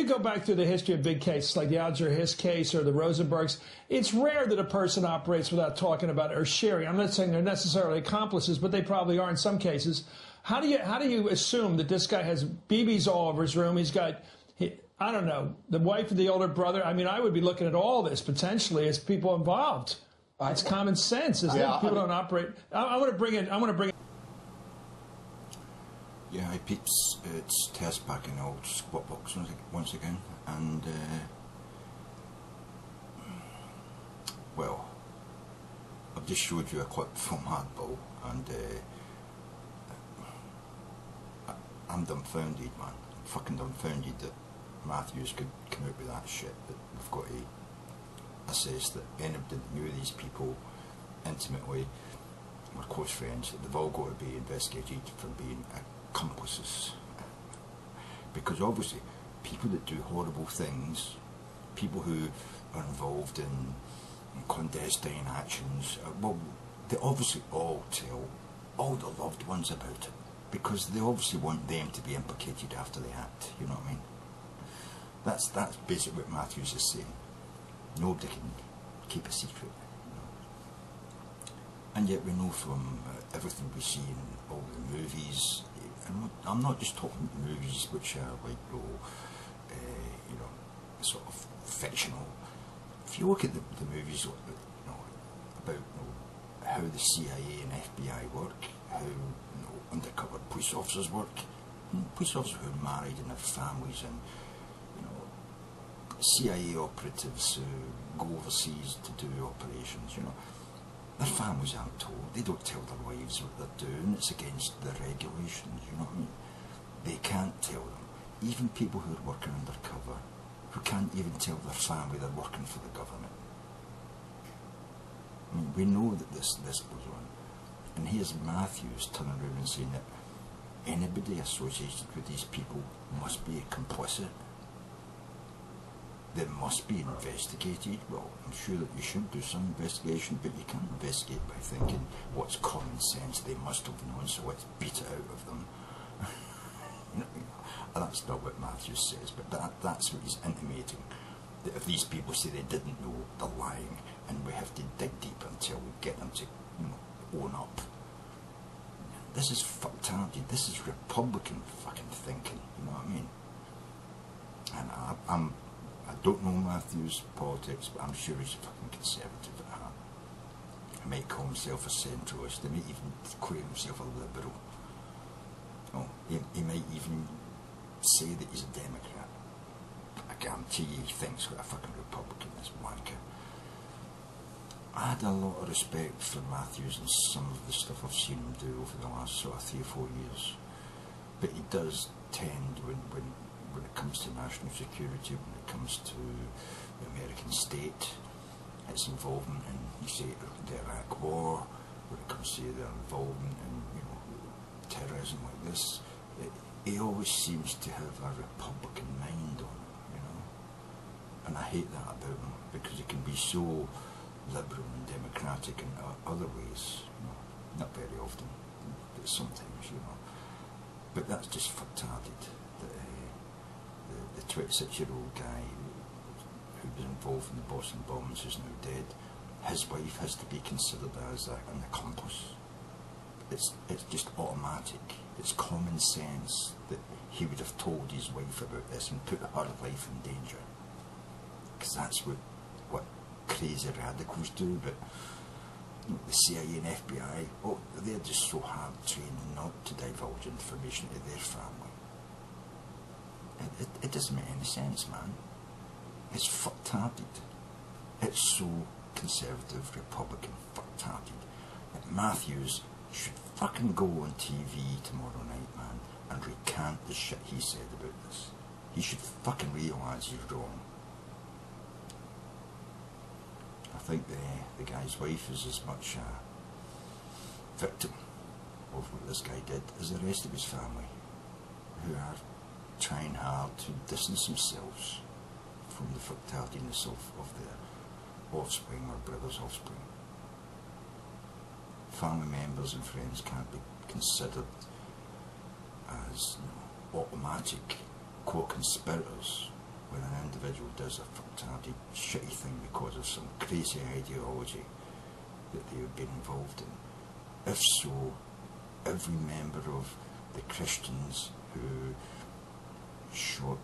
go back through the history of big cases like the Alger Hiss case or the Rosenbergs, it's rare that a person operates without talking about it or sharing. I'm not saying they're necessarily accomplices, but they probably are in some cases. How do you assume that this guy has BBs all over his room? He's got, I don't know, the wife of the older brother. I mean, I would be looking at all this potentially as people involved. It's common sense, isn't it? People don't operate. I want to bring in. Yeah, hi peeps, it's Tersse back in the old squat box once again, and well, I've just showed you a clip from Hardball, and I'm dumbfounded, man. I'm fucking dumbfounded that Matthews could come out with that shit, that we've got to assess that anybody that knew these people intimately, were close friends, that they've all got to be investigated for being accomplices, because obviously people that do horrible things, people who are involved in clandestine actions, well, they obviously all tell all the loved ones about it, because they obviously want them to be implicated after the act, you know what I mean? That's basically what Matthews is saying. Nobody can keep a secret, you know? And yet we know from everything we see in all the movies, and I'm not just talking about movies which are like, you know, sort of fictional. If you look at the movies, you know, about how the CIA and FBI work, how undercover police officers work, police officers who are married and have families, and CIA operatives who go overseas to do operations, you know, their families aren't told. They don't tell their wives what they're doing. It's against the regulations, you know what I mean? They can't tell them. Even people who are working undercover, who can't even tell their family they're working for the government. I mean, we know that this goes on. And here's Matthews turning around and saying that anybody associated with these people must be complicit. They must be investigated. Well, I'm sure that you should do some investigation, but you can't investigate by thinking what's common sense they must have known, so let's beat it out of them. You know, that's not what Matthews says, but that's what he's intimating. That if these people say they didn't know, they're lying, and we have to dig deep until we get them to, you know, own up. This is fucktarded. This is Republican fucking thinking. You know what I mean? And I don't know Matthews' politics, but I'm sure he's a fucking conservative at heart. He might call himself a centralist. He might even claim himself a liberal. Oh, he might even say that he's a Democrat. I guarantee you he thinks what a fucking Republican is, wanker. I had a lot of respect for Matthews and some of the stuff I've seen him do over the last sort of 3 or 4 years. But he does tend, when it comes to national security, when it comes to the American state, its involvement in, you say, the Iraq War, when it comes to their involvement in, you know, terrorism like this, he always seems to have a Republican mind on him, you know. And I hate that about him, because he can be so liberal and democratic in other ways, you know. Not very often, but sometimes, you know. But that's just fucktarded. The 26-year-old guy who was involved in the Boston bombs, who's now dead, his wife has to be considered as an accomplice. It's just automatic. It's common sense that he would have told his wife about this and put her life in danger. Because that's what crazy radicals do. But you know, the CIA and FBI, oh, they're just so hard trained not to divulge information to their family. It doesn't make any sense, man. It's fucktarded. It's so conservative, Republican, fucktarded, that Matthews should fucking go on TV tomorrow night, man, and recant the shit he said about this. He should fucking realise he's wrong. I think the guy's wife is as much a victim of what this guy did as the rest of his family, who are trying hard to distance themselves from the fucktardiness of their offspring or brother's offspring. Family members and friends can't be considered as, you know, automatic co-conspirators individual does a fucktarded, shitty thing because of some crazy ideology that they have been involved in. If so, every member of the Christians who shot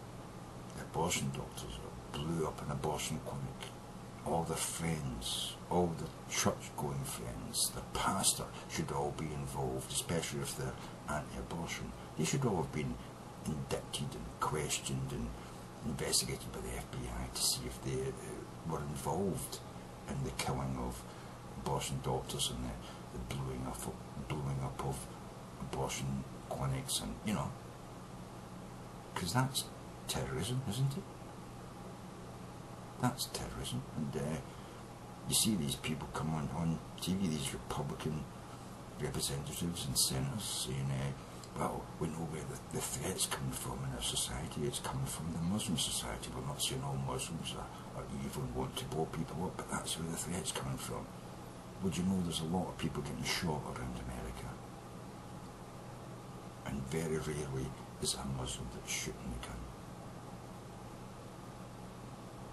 the abortion doctors or blew up an abortion clinic, all their friends, all the church-going friends, the pastor should all be involved, especially if they're anti-abortion. They should all have been indicted and questioned and investigated by the FBI to see if they were involved in the killing of abortion doctors and the blowing up of abortion clinics, and you know, because that's terrorism, isn't it? That's terrorism. And you see these people come on TV, these Republican representatives and senators saying, well, we know where the threat's coming from in our society. It's coming from the Muslim society. We're not saying all Muslims are evil and want to blow people up, but that's where the threat's coming from. Would you know there's a lot of people getting shot around America? And very rarely is a Muslim that's shooting the gun.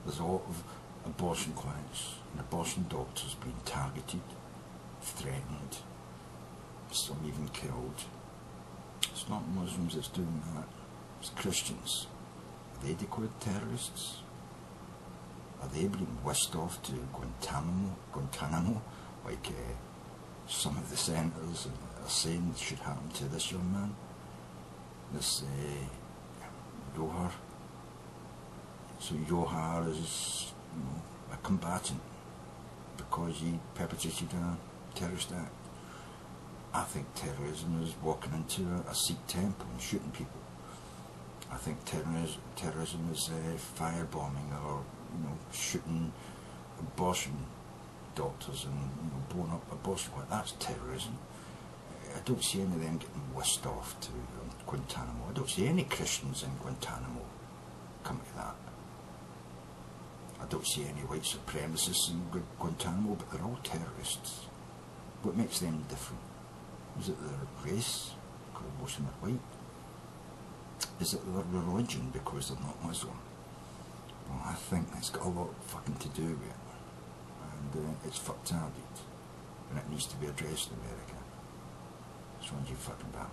There's a lot of abortion clinics and abortion doctors being targeted, threatened, some even killed. It's not Muslims that's doing that, it's Christians. Are they declared terrorists? Are they being whisked off to Guantanamo like some of the senators are saying should happen to this young man? This Yohar. So Yohar is, you know, a combatant because he perpetrated a terrorist act. I think terrorism is walking into a Sikh temple and shooting people. I think terrorism is firebombing or, you know, shooting abortion doctors and, you know, blowing up abortion. That's terrorism. I don't see any of them getting whisked off to Guantanamo. I don't see any Christians in Guantanamo coming to that. I don't see any white supremacists in Guantanamo, but they're all terrorists. What makes them different? Is it their race, because most of them are white? Is it their religion, because they're not Muslim? Well, I think it's got a lot fucking to do with it. And it's fucked-hearted. And it needs to be addressed in America. So on you fucking battle,